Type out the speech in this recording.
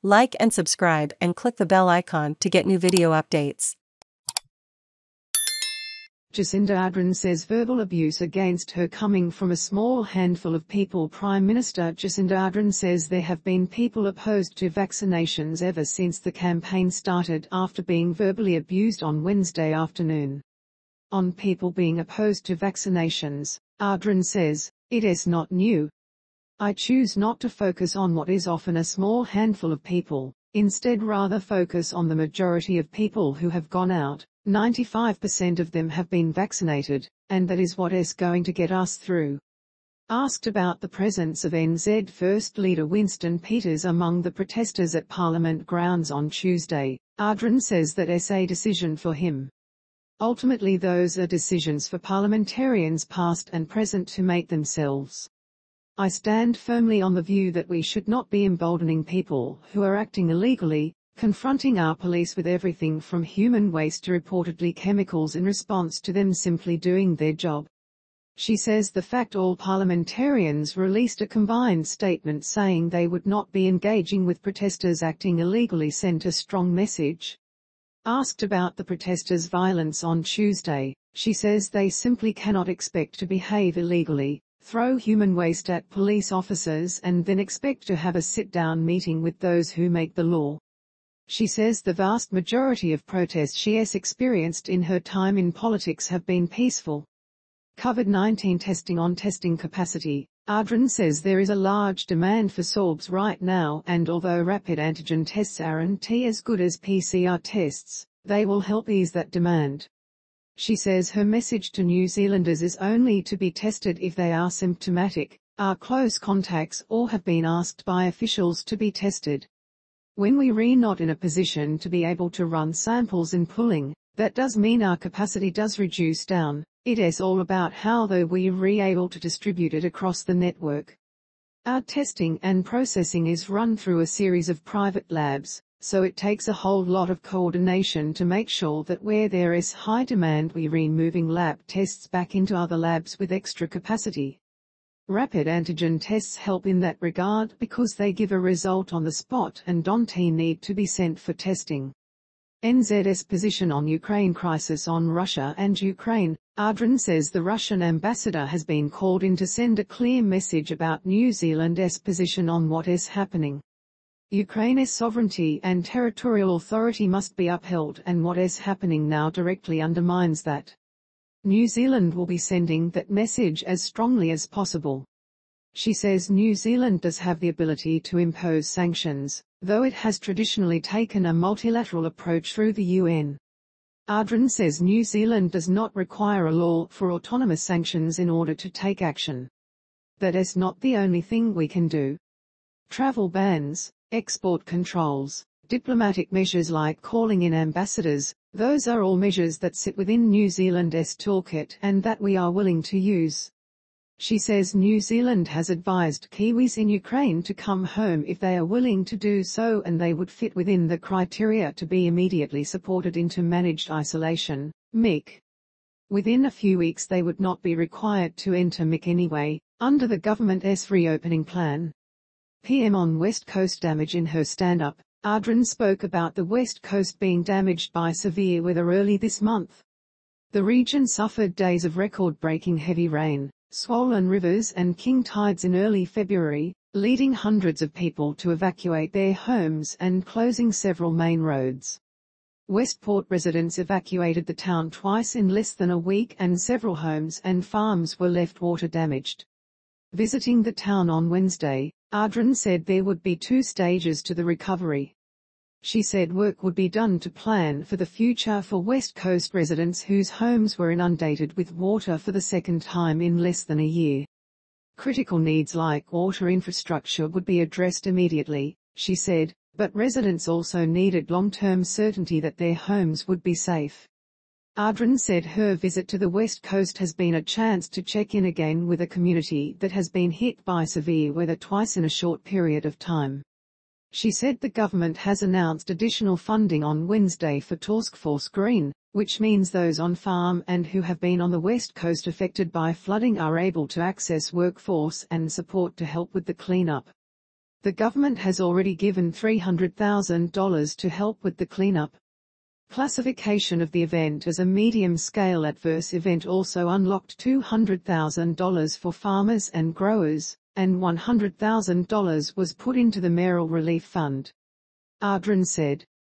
Like and subscribe and click the bell icon to get new video updates. Jacinda Ardern says verbal abuse against her coming from a small handful of people. Prime Minister Jacinda Ardern says there have been people opposed to vaccinations ever since the campaign started after being verbally abused on Wednesday afternoon. On people being opposed to vaccinations, Ardern says, "It is not new. I choose not to focus on what is often a small handful of people, instead rather focus on the majority of people who have gone out. 95% of them have been vaccinated, and that is what is going to get us through." Asked about the presence of NZ First Leader Winston Peters among the protesters at Parliament grounds on Tuesday, Ardern says that is a decision for him. Ultimately those are decisions for parliamentarians past and present to make themselves. I stand firmly on the view that we should not be emboldening people who are acting illegally, confronting our police with everything from human waste to reportedly chemicals in response to them simply doing their job. She says the fact all parliamentarians released a combined statement saying they would not be engaging with protesters acting illegally sent a strong message. Asked about the protesters' violence on Tuesday, she says they simply cannot expect to behave illegally, throw human waste at police officers and then expect to have a sit-down meeting with those who make the law. She says the vast majority of protests she has experienced in her time in politics have been peaceful. COVID-19 testing. On testing capacity, Ardern says there is a large demand for sawbs right now, and although rapid antigen tests aren't as good as PCR tests, they will help ease that demand. She says her message to New Zealanders is only to be tested if they are symptomatic, are close contacts or have been asked by officials to be tested. When we're not in a position to be able to run samples and pulling, that does mean our capacity does reduce down. It is all about how though we're able to distribute it across the network. Our testing and processing is run through a series of private labs, so it takes a whole lot of coordination to make sure that where there is high demand we're moving lab tests back into other labs with extra capacity. Rapid antigen tests help in that regard because they give a result on the spot and don't need to be sent for testing. NZ's position on Ukraine crisis. On Russia and Ukraine, Ardern says the Russian ambassador has been called in to send a clear message about New Zealand's position on what is happening. Ukraine's sovereignty and territorial authority must be upheld, and what is happening now directly undermines that. New Zealand will be sending that message as strongly as possible. She says New Zealand does have the ability to impose sanctions, though it has traditionally taken a multilateral approach through the UN. Ardern says New Zealand does not require a law for autonomous sanctions in order to take action. That is not the only thing we can do. Travel bans, export controls, diplomatic measures like calling in ambassadors, those are all measures that sit within New Zealand's toolkit and that we are willing to use. She says New Zealand has advised Kiwis in Ukraine to come home if they are willing to do so and they would fit within the criteria to be immediately supported into managed isolation, MIC. Within a few weeks they would not be required to enter MIC anyway, under the government's reopening plan. PM on West Coast damage. In her stand-up, Ardern spoke about the West Coast being damaged by severe weather early this month. The region suffered days of record-breaking heavy rain, swollen rivers and king tides in early February, leading hundreds of people to evacuate their homes and closing several main roads. Westport residents evacuated the town twice in less than a week and several homes and farms were left water damaged. Visiting the town on Wednesday, Ardern said there would be 2 stages to the recovery. She said work would be done to plan for the future for West Coast residents whose homes were inundated with water for the second time in less than a year. Critical needs like water infrastructure would be addressed immediately, she said, but residents also needed long-term certainty that their homes would be safe. Ardern said her visit to the West Coast has been a chance to check in again with a community that has been hit by severe weather twice in a short period of time. She said the government has announced additional funding on Wednesday for Task Force Green, which means those on farm and who have been on the West Coast affected by flooding are able to access workforce and support to help with the cleanup. The government has already given $300,000 to help with the cleanup. Classification of the event as a medium-scale adverse event also unlocked $200,000 for farmers and growers, and $100,000 was put into the mayoral relief fund. Ardern said.